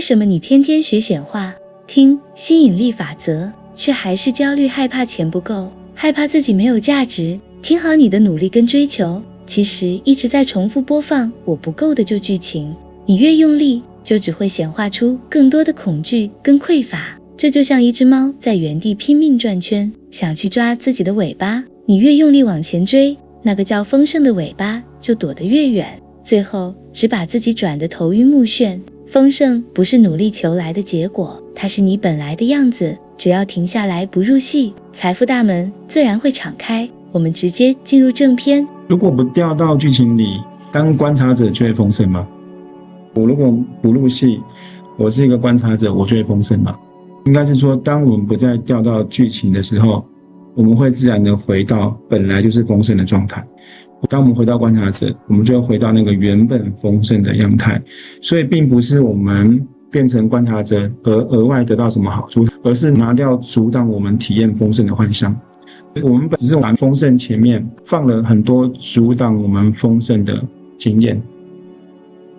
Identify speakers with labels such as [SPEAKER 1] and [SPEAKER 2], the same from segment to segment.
[SPEAKER 1] 什么你天天学显化，听吸引力法则，却还是焦虑害怕钱不够，害怕自己没有价值？听好你的努力跟追求，其实一直在重复播放我不够的旧剧情，你越用力，就只会显化出更多的恐惧跟匮乏。这就像一只猫在原地拼命转圈，想去抓自己的尾巴，你越用力往前追，那个叫丰盛的尾巴就躲得越远，最后只把自己转得头晕目眩。丰盛不是努力求来的结果，它是你本来的样子，只要停下来不入戏，财富大门自然会敞开。我们直接进入正片。
[SPEAKER 2] 如果不掉到剧情里，当观察者就会丰盛吗？我如果不入戏，我是一个观察者，我就会丰盛吗？应该是说，当我们不再掉到剧情的时候，我们会自然的回到本来就是丰盛的状态。当我们回到观察者，我们就会回到那个原本丰盛的样态。所以并不是我们变成观察者而额外得到什么好处，而是拿掉阻挡我们体验丰盛的幻象。我们只是往丰盛前面放了很多阻挡我们丰盛的经验，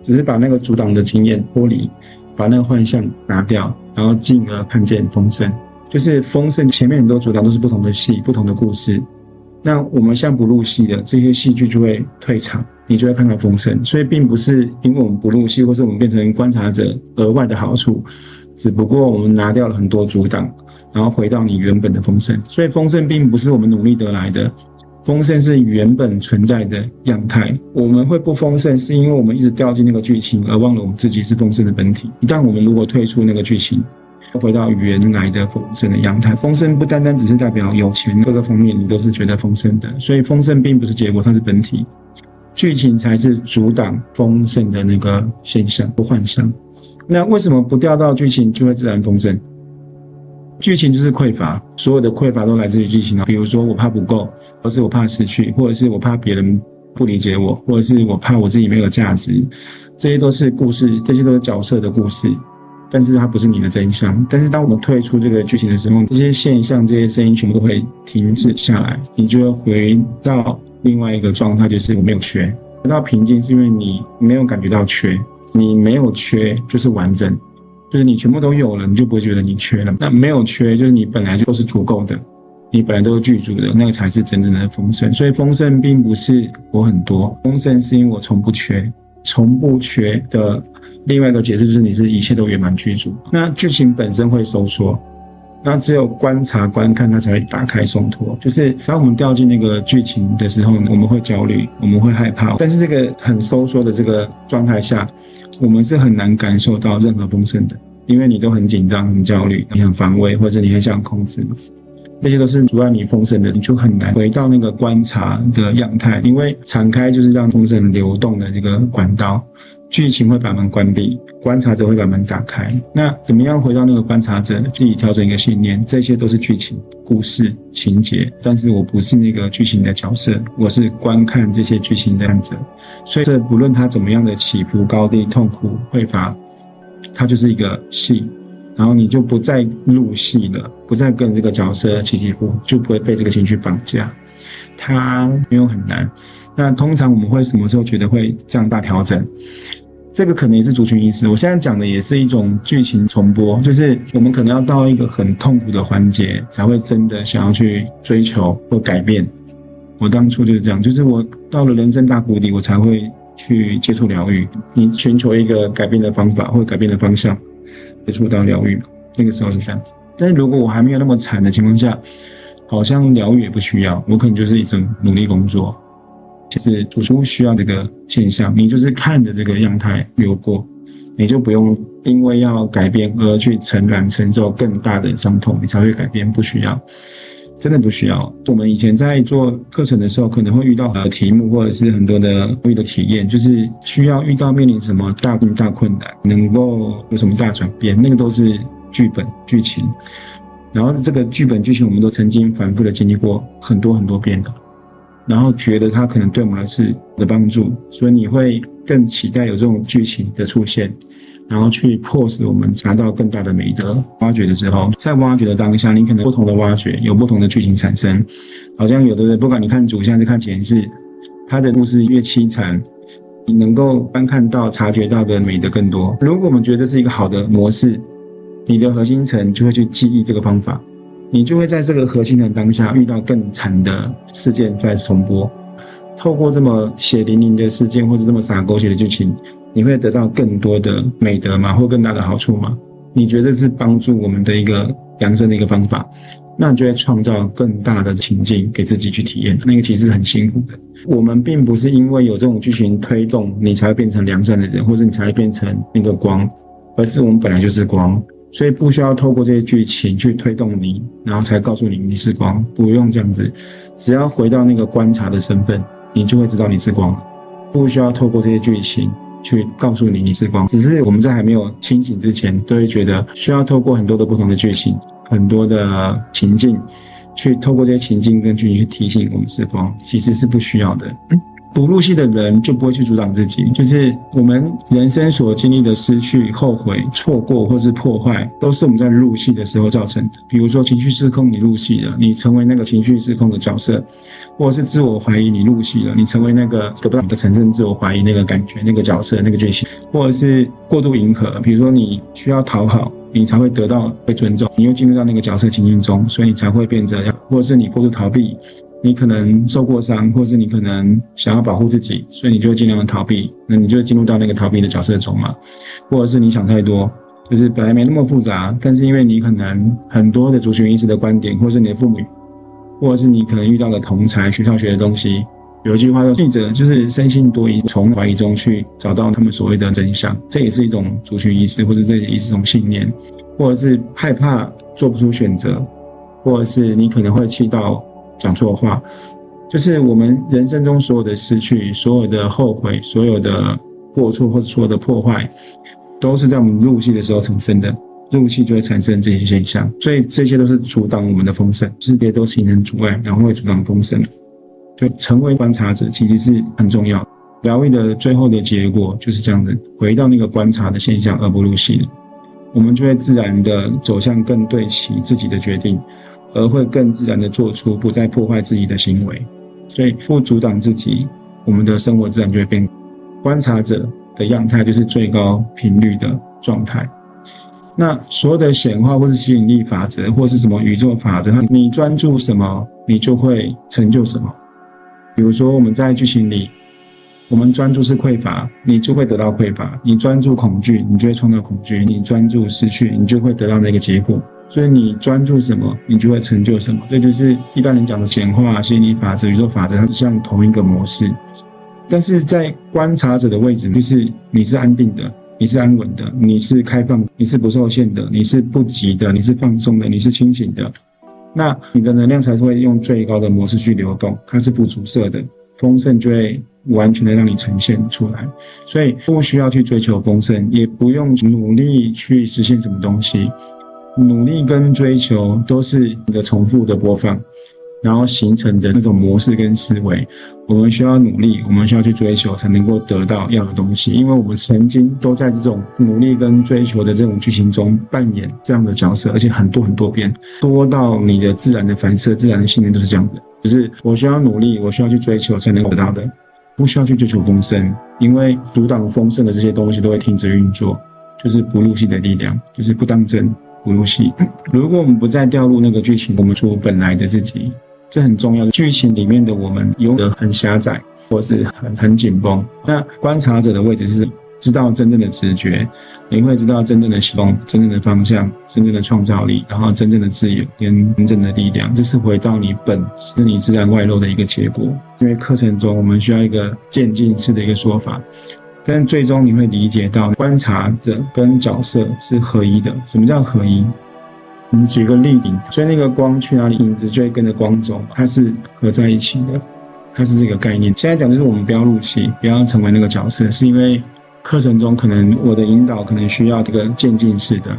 [SPEAKER 2] 只是把那个阻挡的经验脱离，把那个幻象拿掉，然后进而看见丰盛。就是丰盛前面很多阻挡都是不同的戏，不同的故事。那我们像不入戏的这些戏剧就会退场，你就会看到丰盛。所以并不是因为我们不入戏，或是我们变成观察者额外的好处，只不过我们拿掉了很多阻挡，然后回到你原本的丰盛。所以丰盛并不是我们努力得来的，丰盛是原本存在的样态。我们会不丰盛是因为我们一直掉进那个剧情，而忘了我们自己是丰盛的本体。一旦我们如果退出那个剧情，回到原来的丰盛的样态，丰盛不单单只是代表有钱，各个方面你都是觉得丰盛的。所以丰盛并不是结果，它是本体，剧情才是阻挡丰盛的那个现象或幻象。那为什么不掉到剧情就会自然丰盛？剧情就是匮乏，所有的匮乏都来自于剧情。比如说我怕不够，或是我怕失去，或者是我怕别人不理解我，或者是我怕我自己没有价值，这些都是故事，这些都是角色的故事，但是它不是你的真相。但是当我们退出这个剧情的时候，这些现象这些声音全部都会停止下来，你就会回到另外一个状态，就是我没有缺。回到平静是因为你没有感觉到缺，你没有缺就是完整，就是你全部都有了，你就不会觉得你缺了。那没有缺就是你本来就都是足够的，你本来都是具足的，那个才是真正的丰盛。所以丰盛并不是我很多，丰盛是因为我从不缺。从不缺的另外一个解释就是你是一切都圆满具足。那剧情本身会收缩，那只有观察观看它才会打开松脱。就是当我们掉进那个剧情的时候，我们会焦虑，我们会害怕，但是这个很收缩的这个状态下，我们是很难感受到任何丰盛的，因为你都很紧张很焦虑，你很防卫，或者你很想控制，这些都是阻碍你丰盛的，你就很难回到那个观察的样态。因为敞开就是让丰盛流动的这个管道，剧情会把门关闭，观察者会把门打开。那怎么样回到那个观察者，自己调整一个信念，这些都是剧情故事情节，但是我不是那个剧情的角色，我是观看这些剧情的看者。所以这不论它怎么样的起伏高低痛苦匮乏，它就是一个戏，然后你就不再入戏了，不再跟这个角色起起伏，就不会被这个情绪绑架。它没有很难。那通常我们会什么时候觉得会这样大调整？这个可能也是族群意识。我现在讲的也是一种剧情重播，就是我们可能要到一个很痛苦的环节，才会真的想要去追求或改变。我当初就是这样，就是我到了人生大谷底，我才会去接触疗愈。你寻求一个改变的方法或改变的方向，接触到疗愈，那个时候是这样子。但是如果我还没有那么惨的情况下，好像疗愈也不需要，我可能就是一种努力工作。其实不需要这个现象，你就是看着这个样态流过，你就不用因为要改变而去承受更大的伤痛，你才会改变，不需要，真的不需要。我们以前在做课程的时候，可能会遇到题目或者是很多的体验，就是需要遇到面临什么大困难，能够有什么大转变，那个都是剧本剧情。然后这个剧本剧情我们都曾经反复的经历过很多遍的，然后觉得它可能对我们是有帮助，所以你会更期待有这种剧情的出现，然后去迫使我们达到更大的美德。挖掘的时候，在挖掘的当下，你可能不同的挖掘有不同的剧情产生。好像有的人不管你看主线还是看前世，他的故事越凄惨，你能够观看到、察觉到的美的更多。如果我们觉得这是一个好的模式，你的核心层就会去记忆这个方法，你就会在这个核心层当下遇到更惨的事件再重播。透过这么血淋淋的事件或是这么洒狗血的剧情，你会得到更多的美德吗？或更大的好处吗？你觉得是帮助我们的一个扬升的一个方法，那你就会创造更大的情境给自己去体验，那个其实很辛苦的。我们并不是因为有这种剧情推动你才会变成良善的人，或者你才会变成那个光，而是我们本来就是光，所以不需要透过这些剧情去推动你，然后才告诉你你是光，不用这样子，只要回到那个观察的身份，你就会知道你是光，不需要透过这些剧情去告诉你你是光。只是我们在还没有清醒之前，都会觉得需要透过很多的不同的剧情，很多的情境，去透过这些情境跟剧情去提醒我们是光，其实是不需要的。不入戏的人就不会去阻挡自己，就是我们人生所经历的失去、后悔、错过或是破坏，都是我们在入戏的时候造成的。比如说情绪失控，你入戏了，你成为那个情绪失控的角色，或者是自我怀疑，你入戏了，你成为那个得不到你的承认自我怀疑那个感觉、那个角色、那个剧情，或者是过度迎合，比如说你需要讨好，你才会得到被尊重，你又进入到那个角色情境中，所以你才会变这样，或者是你过度逃避，你可能受过伤，或是你可能想要保护自己，所以你就会尽量的逃避，那你就会进入到那个逃避的角色中嘛。或者是你想太多，就是本来没那么复杂，但是因为你可能很多的族群意识的观点，或是你的父母，或者是你可能遇到的同侪学校学的东西，有一句话叫记者就是深信多疑，从怀疑中去找到他们所谓的真相，这也是一种族群意识，或者这也是一种信念，或者是害怕做不出选择，或者是你可能会气到讲错话，就是我们人生中所有的失去、所有的后悔、所有的过错或者所有的破坏，都是在我们入戏的时候产生的。入戏就会产生这些现象，所以这些都是阻挡我们的丰盛，这些都形成阻碍，然后会阻挡丰盛。就成为观察者其实是很重要。疗愈的最后的结果就是这样的，回到那个观察的现象而不入戏了，我们就会自然的走向更对齐自己的决定，而会更自然的做出不再破坏自己的行为。所以不阻挡自己，我们的生活自然就会变。观察者的样态就是最高频率的状态。那所有的显化或是吸引力法则或是什么宇宙法则，你专注什么你就会成就什么。比如说我们在剧情里，我们专注是匮乏，你就会得到匮乏；你专注恐惧，你就会创造恐惧；你专注失去，你就会得到那个结果。所以你专注什么你就会成就什么，这就是一般人讲的显化、吸引力法则、宇宙法则，它是像同一个模式。但是在观察者的位置，就是你是安定的，你是安稳的，你是开放，你是不受限的，你是不急的，你是放松的，你是清醒的，那你的能量才会用最高的模式去流动，它是不阻塞的，丰盛就会完全的让你呈现出来。所以不需要去追求丰盛，也不用努力去实现什么东西，努力跟追求都是你的重复的播放，然后形成的那种模式跟思维。我们需要努力，我们需要去追求，才能够得到要的东西，因为我们曾经都在这种努力跟追求的这种剧情中扮演这样的角色，而且很多很多遍，多到你的自然的反射、自然的信念都是这样的，就是我需要努力，我需要去追求才能够得到的，不需要去追求丰盛，因为阻挡丰盛的这些东西都会停止运作，就是不入戏的力量，就是不当真不入戏。如果我们不再掉入那个剧情，我们出本来的自己，这很重要的。剧情里面的我们有的很狭窄，或是很紧绷。那观察者的位置是知道真正的直觉，你会知道真正的行动、真正的方向、真正的创造力，然后真正的自由跟真正的力量，这是回到你本是你自然外露的一个结果。因为课程中我们需要一个渐进式的一个说法，但是最终你会理解到观察者跟角色是合一的。什么叫合一？我们举个例子，所以那个光去哪里，影子就会跟着光走，它是合在一起的，它是这个概念。现在讲就是我们不要入戏，不要成为那个角色，是因为课程中可能我的引导可能需要这个渐进式的，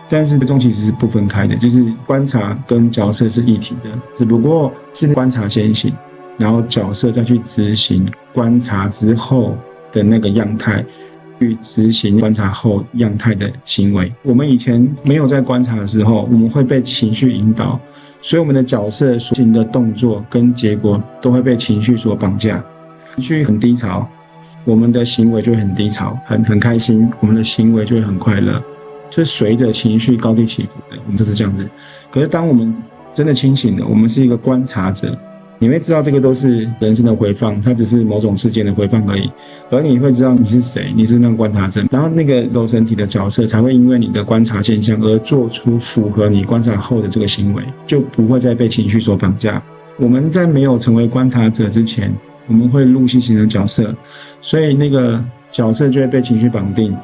[SPEAKER 2] 但是最终其实是不分开的，就是观察跟角色是一体的，只不过是观察先行，然后角色再去执行观察之后的那个样态，去执行观察后样态的行为。我们以前没有在观察的时候，我们会被情绪引导，所以我们的角色所行的动作跟结果都会被情绪所绑架。情绪很低潮，我们的行为就会很低潮，很开心，我们的行为就会很快乐，就随着情绪高低起伏的，我们就是这样子。可是当我们真的清醒了，我们是一个观察者，你会知道这个都是人生的回放，它只是某种事件的回放而已。而你会知道你是谁，你是那个观察者，然后那个肉身体的角色才会因为你的观察现象而做出符合你观察后的这个行为，就不会再被情绪所绑架。我们在没有成为观察者之前，我们会入戏型的角色，所以那个角色就会被情绪绑定。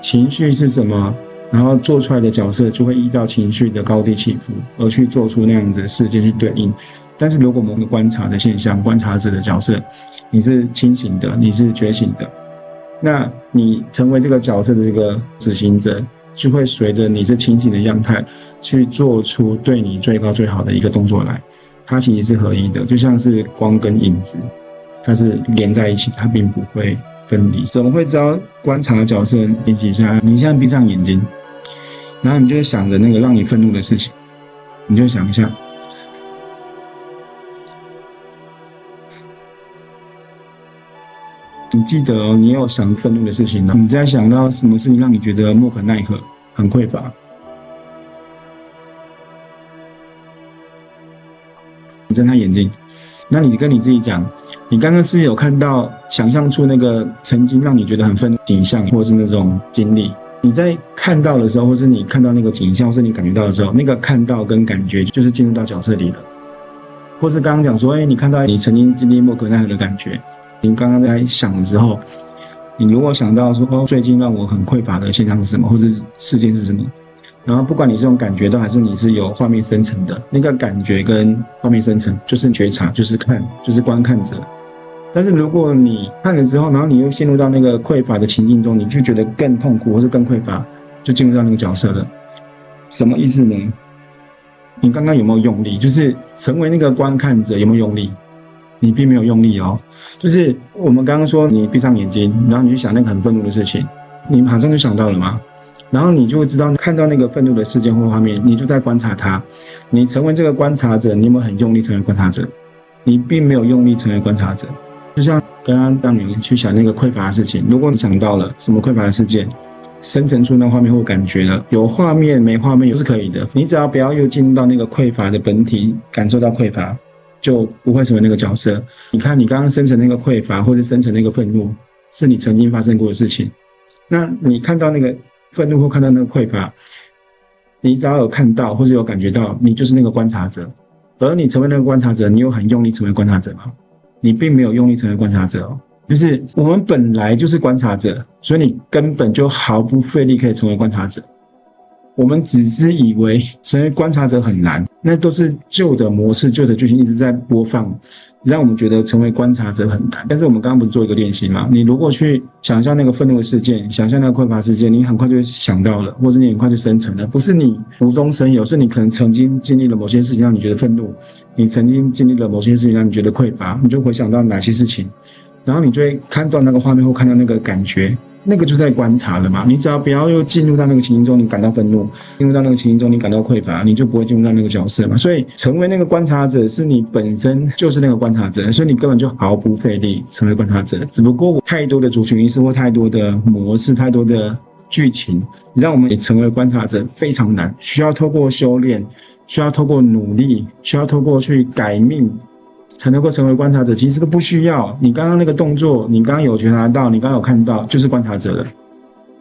[SPEAKER 2] 情绪是什么？然后做出来的角色就会依照情绪的高低起伏而去做出那样子的事件去对应。但是如果我们观察的现象，观察者的角色，你是清醒的，你是觉醒的，那你成为这个角色的这个执行者，就会随着你是清醒的样态去做出对你最高最好的一个动作来。它其实是合一的，就像是光跟影子，它是连在一起，它并不会分离。怎么会知道观察的角色？练习一下，你现在闭上眼睛，然后你就会想着那个让你愤怒的事情，你就想一下，你记得哦，你有想愤怒的事情，你再想到什么事情让你觉得莫可奈何、很匮乏，你睁开眼睛，那你跟你自己讲，你刚刚是有看到、想象出那个曾经让你觉得很愤怒的景象，或是那种经历。你在看到的时候，或是你看到那个景象，或是你感觉到的时候，那个看到跟感觉就是进入到角色里了。或是刚刚讲说，你看到你曾经经历莫可奈何的感觉，你刚刚在想的时候，你如果想到说，最近让我很匮乏的现象是什么，或是事件是什么，然后不管你这种感觉到还是你是有画面生成的，那个感觉跟画面生成就是觉察，就是看，就是观看者。但是如果你看了之后，然后你又陷入到那个匮乏的情境中，你就觉得更痛苦或是更匮乏，就进入到那个角色了。什么意思呢？你刚刚有没有用力？就是成为那个观看者有没有用力？你并没有用力哦。就是我们刚刚说你闭上眼睛，然后你去想那个很愤怒的事情，你马上就想到了吗？然后你就会知道，看到那个愤怒的事件或画面，你就在观察它。你成为这个观察者，你有没有很用力成为观察者？你并没有用力成为观察者。就像刚刚让你去想那个匮乏的事情，如果你想到了什么匮乏的事件，生成出那画面或感觉了，有画面没画面都是可以的。你只要不要又进入到那个匮乏的本体，感受到匮乏，就不会成为那个角色。你看你刚刚生成那个匮乏，或是生成那个愤怒，是你曾经发生过的事情。那你看到那个愤怒或看到那个匮乏，你只要有看到或是有感觉到，你就是那个观察者。而你成为那个观察者，你有很用力成为观察者吗？你并没有用力成为观察者哦。就是我们本来就是观察者，所以你根本就毫不费力可以成为观察者。我们只是以为成为观察者很难，那都是旧的模式、旧的剧情一直在播放，让我们觉得成为观察者很难。但是我们刚刚不是做一个练习吗？你如果去想象那个愤怒的事件，想象那个匮乏事件，你很快就想到了，或者你很快就生成了。不是你无中生有，是你可能曾经经历了某些事情让你觉得愤怒，你曾经经历了某些事情让你觉得匮乏，你就回想到哪些事情，然后你就会看到那个画面或看到那个感觉。那个就在观察了嘛，你只要不要又进入到那个情境中，你感到愤怒；进入到那个情境中，你感到匮乏，你就不会进入到那个角色嘛。所以，成为那个观察者是你本身就是那个观察者，所以你根本就毫不费力成为观察者。只不过太多的族群意识或太多的模式、太多的剧情，让我们成为观察者非常难，需要透过修炼，需要透过努力，需要透过去改命，才能够成为观察者。其实都不需要，你刚刚那个动作，你刚刚有觉察到，你刚刚有看到，就是观察者了。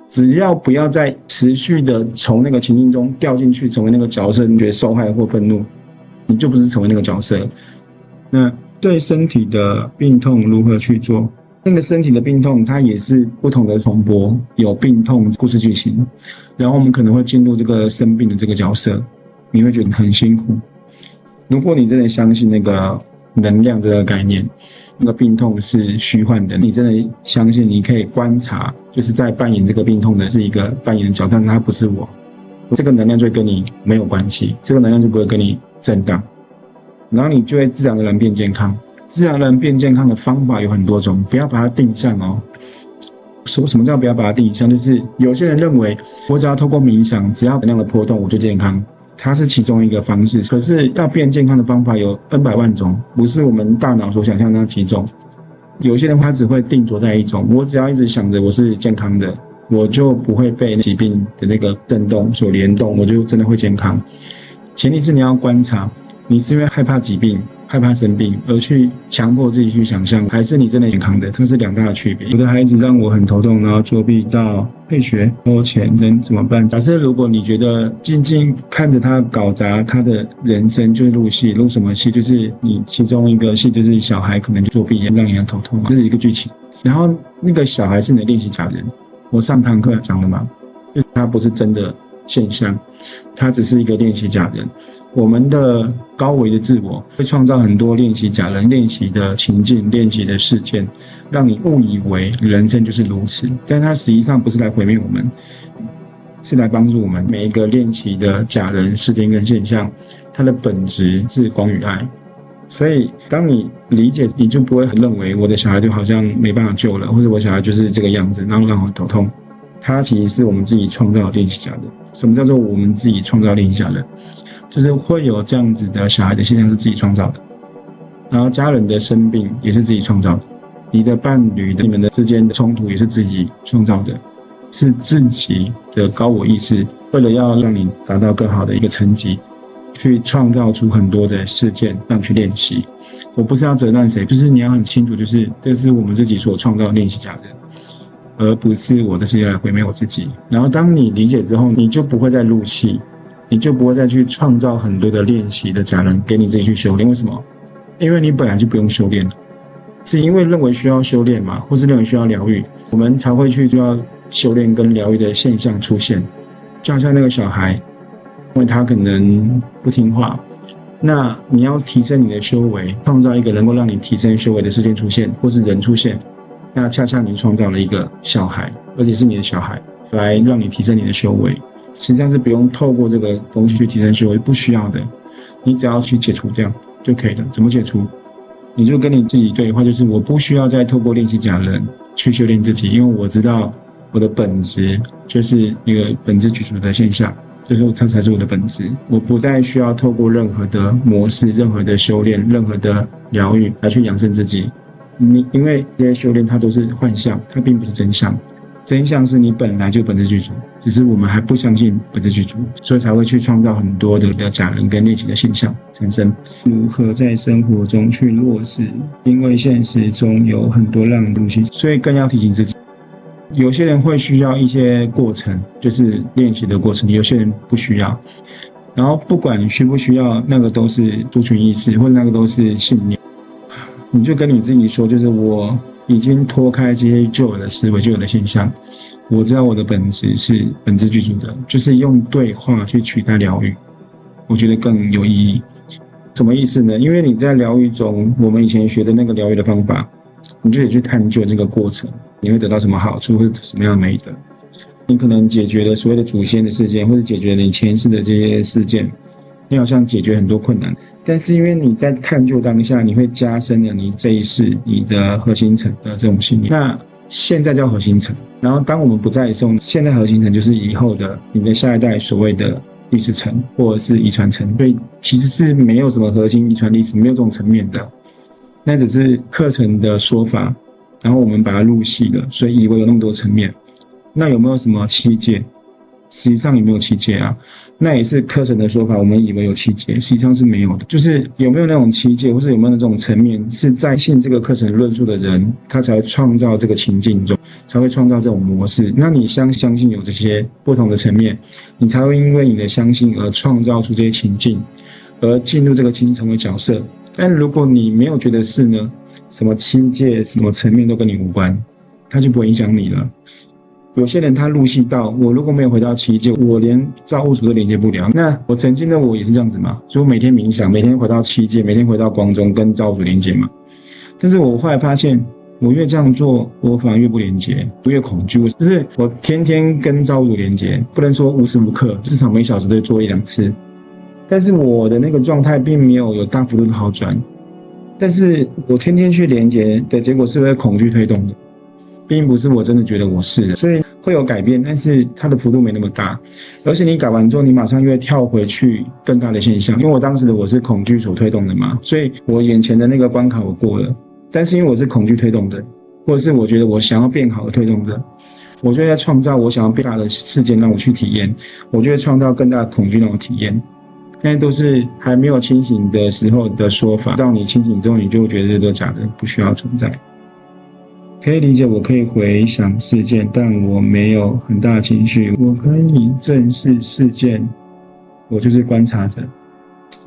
[SPEAKER 2] 只要不要再持续的从那个情境中掉进去，成为那个角色，你觉得受害或愤怒，你就不是成为那个角色。那对身体的病痛如何去做？那个身体的病痛它也是不同的重播，有病痛故事剧情，然后我们可能会进入这个生病的这个角色，你会觉得很辛苦。如果你真的相信那个能量这个概念，那个病痛是虚幻的，你真的相信你可以观察，就是在扮演这个病痛的是一个扮演的角色，但它不是我，这个能量就会跟你没有关系，这个能量就不会跟你震荡，然后你就会自然而然变健康。自然而然变健康的方法有很多种，不要把它定向哦。说什么叫不要把它定向？就是有些人认为我只要透过冥想，只要能量的波动我就健康，它是其中一个方式。可是要变健康的方法有 N 百万种，不是我们大脑所想象的那几种。有些人他只会定着在一种，我只要一直想着我是健康的，我就不会被疾病的那个震动所联动，我就真的会健康。前提是你要观察，你是因为害怕疾病、害怕生病而去强迫自己去想象，还是你真的健康的，它是两大的区别。有的孩子让我很头痛，然后作弊到退学拖钱，能怎么办？假设如果你觉得静静看着他搞砸他的人生，就是录戏，录什么戏？就是你其中一个戏就是小孩可能就作弊让你很头痛嘛，这是一个剧情。然后那个小孩是你的练习假人，我上堂课讲了嘛，就是他不是真的现象，它只是一个练习假人。我们的高维的自我会创造很多练习假人、练习的情境、练习的事件，让你误以为人生就是如此，但它实际上不是来毁灭我们，是来帮助我们。每一个练习的假人、事件跟现象，它的本质是光与爱。所以当你理解，你就不会很认为我的小孩就好像没办法救了，或者我小孩就是这个样子，然后让我头痛。它其实是我们自己创造的练习假人。什么叫做我们自己创造练习假人？就是会有这样子的小孩的现象是自己创造的，然后家人的生病也是自己创造的，你的伴侣的你们的之间的冲突也是自己创造的，是自己的高我意识为了要让你达到更好的一个成绩，去创造出很多的事件让你去练习。我不是要责难谁，就是你要很清楚，就是这是我们自己所创造的练习假人，而不是我的世界来毁灭我自己。然后当你理解之后，你就不会再入戏，你就不会再去创造很多的练习的假人给你自己去修炼。为什么？因为你本来就不用修炼，是因为认为需要修炼嘛，或是认为需要疗愈，我们才会去就要修炼跟疗愈的现象出现。就好像那个小孩，因为他可能不听话，那你要提升你的修为，创造一个能够让你提升修为的事件出现，或是人出现，那恰恰你创造了一个小孩，而且是你的小孩，来让你提升你的修为。实际上是不用透过这个东西去提升修为，不需要的，你只要去解除掉就可以了。怎么解除？你就跟你自己对话，就是我不需要再透过练习假人去修炼自己，因为我知道我的本质就是一个本质具足的现象，这才是我的本质。我不再需要透过任何的模式、任何的修炼、任何的疗愈来去养生自己。因为这些修炼它都是幻象，它并不是真相。真相是你本来就本质具足，只是我们还不相信本质具足，所以才会去创造很多的假人跟练习的现象产生。如何在生活中去落实？因为现实中有很多让人入戏，所以更要提醒自己。有些人会需要一些过程，就是练习的过程，有些人不需要。然后不管需不需要，那个都是族群意识，或者那个都是信念。你就跟你自己说，就是我已经脱开这些旧有的思维、旧有的现象，我知道我的本质是本质具足的，就是用对话去取代疗愈，我觉得更有意义。什么意思呢？因为你在疗愈中，我们以前学的那个疗愈的方法，你就得去探究这个过程，你会得到什么好处，或者什么样的美德。你可能解决了所谓的祖先的事件，或者解决了你前世的这些事件，你好像解决很多困难，但是因为你在探究当下，你会加深了你这一世你的核心层的这种信念。那现在叫核心层，然后当我们不在的时候，现在核心层就是以后的你的下一代所谓的历史层或者是遗传层，所以其实是没有什么核心遗传历史，没有这种层面的，那只是课程的说法，然后我们把它入戏了，所以以为有那么多层面。那有没有什么7界？实际上也没有7界啊，那也是课程的说法，我们以为有7界，实际上是没有的。就是有没有那种7界，或是有没有那种层面，是在信这个课程论述的人，他才创造这个情境中，才会创造这种模式。那你相信有这些不同的层面，你才会因为你的相信而创造出这些情境，而进入这个情境成为角色。但如果你没有觉得是呢，什么7界、什么层面都跟你无关，它就不会影响你了。有些人他入戏到我如果没有回到7界，我连造物主都连接不了。那我曾经的我也是这样子嘛，所以我每天冥想，每天回到7界，每天回到光中跟造物主连接嘛。但是我后来发现，我越这样做，我反而越不连接，我越恐惧。就是我天天跟造物主连接，不能说无时无刻，至少每小时都做1-2次。但是我的那个状态并没有大幅度的好转。但是我天天去连接的结果是被恐惧推动的。并不是我真的觉得我是的，所以会有改变，但是它的幅度没那么大，而且你改完之后，你马上又会跳回去更大的现象。因为我当时的我是恐惧所推动的嘛，所以我眼前的那个关卡我过了，但是因为我是恐惧推动的，或者是我觉得我想要变好的推动者，我就在创造我想要变大的事件让我去体验，我就会创造更大的恐惧让我体验。那都是还没有清醒的时候的说法，到你清醒之后，你就会觉得这都假的，不需要存在。可以理解，我可以回想事件，但我没有很大的情绪。我可以正视事件，我就是观察者。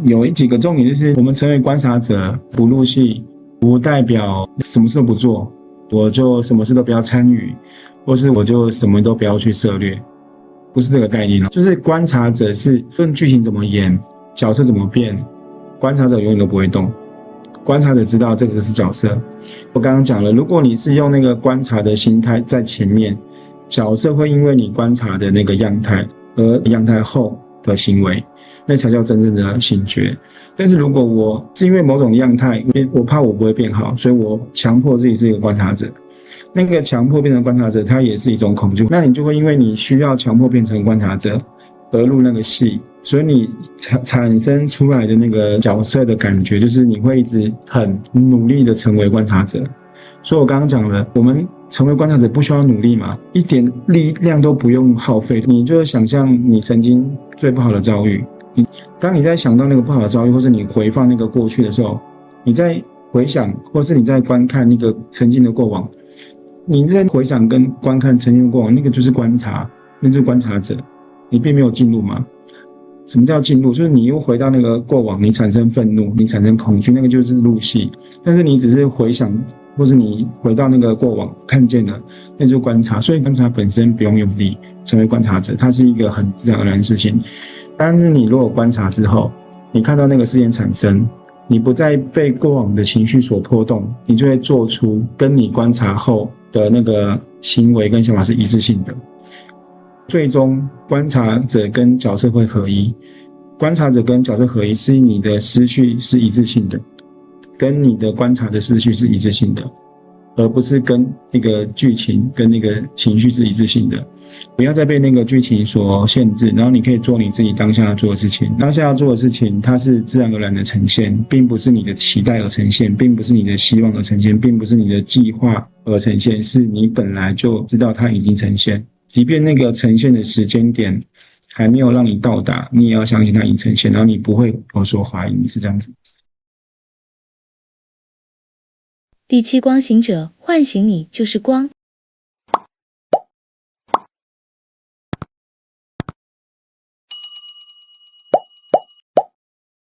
[SPEAKER 2] 有几个重点就是，我们成为观察者，不入戏，不代表什么事都不做，我就什么事都不要参与，或是我就什么都不要去涉猎。不是这个概念了，就是观察者是论剧情怎么演，角色怎么变，观察者永远都不会动。观察者知道这个是角色。我刚刚讲了，如果你是用那个观察的心态在前面，角色会因为你观察的那个样态而样态后的行为，那才叫真正的醒觉。但是如果我是因为某种样态，我怕我不会变好，所以我强迫自己是一个观察者。那个强迫变成观察者，它也是一种恐惧。那你就会因为你需要强迫变成观察者而入那个戏，所以你产生出来的那个角色的感觉，就是你会一直很努力的成为观察者。所以我刚刚讲了，我们成为观察者不需要努力嘛，一点力量都不用耗费。你就想象你曾经最不好的遭遇，当你在想到那个不好的遭遇，或是你回放那个过去的时候，你在回想，或是你在观看那个曾经的过往，你在回想跟观看曾经的过往，那个就是观察，那就是观察者，你并没有进入嘛。什么叫进入？就是你又回到那个过往，你产生愤怒，你产生恐惧，那个就是入戏。但是你只是回想，或是你回到那个过往看见了，那就是观察。所以观察本身不用用力，成为观察者，它是一个很自然而然的事情。但是你如果观察之后，你看到那个事件产生，你不再被过往的情绪所波动，你就会做出跟你观察后的那个行为跟想法是一致性的。最终观察者跟角色会合一，观察者跟角色合一是你的思绪是一致性的，跟你的观察的思绪是一致性的，而不是跟那个剧情跟那个情绪是一致性的。不要再被那个剧情所限制，然后你可以做你自己当下要做的事情。当下要做的事情，它是自然而然的呈现，并不是你的期待而呈现，并不是你的希望而呈现，并不是你的计划而呈现，是你本来就知道它已经呈现。即便那个呈现的时间点还没有让你到达，你也要相信它已经呈现，然后你不会有所怀疑，是这样子。
[SPEAKER 1] 第七光行者唤醒你就是光，